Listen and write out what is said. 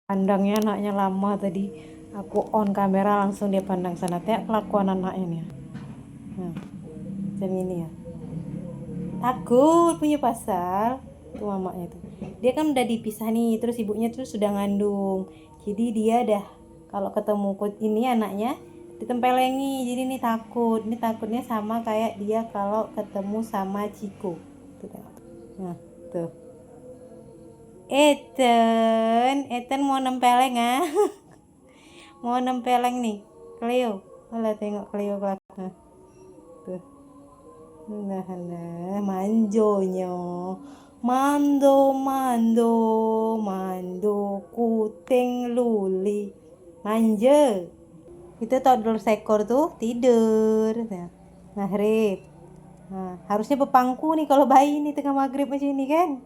Pandangnya anaknya lama tadi. Aku on kamera langsung dia pandang sana. Tengok kelakuan anaknya nih. Nah, macam ini ya. Takut punya pasal. Tuh mamanya tuh. Dia kan udah dipisah nih. Terus ibunya tuh sudah ngandung. Jadi dia dah kalau ketemu ini anaknya ditempelengi. Jadi ini takut. Ini takutnya sama kayak dia kalau ketemu sama Ciko. Tuh tengok. Nah, tuh. Ethan mau nempeleng ah. Mau nempeleng nih Cleo. Alah tengok Cleo kelakuan tuh. Nah manjonya mando kuting luli manja itu toddler sekor tuh tidur nah, maghrib. Nah, harusnya bepangku nih kalau bayi nih tengah maghrib macam ini kan.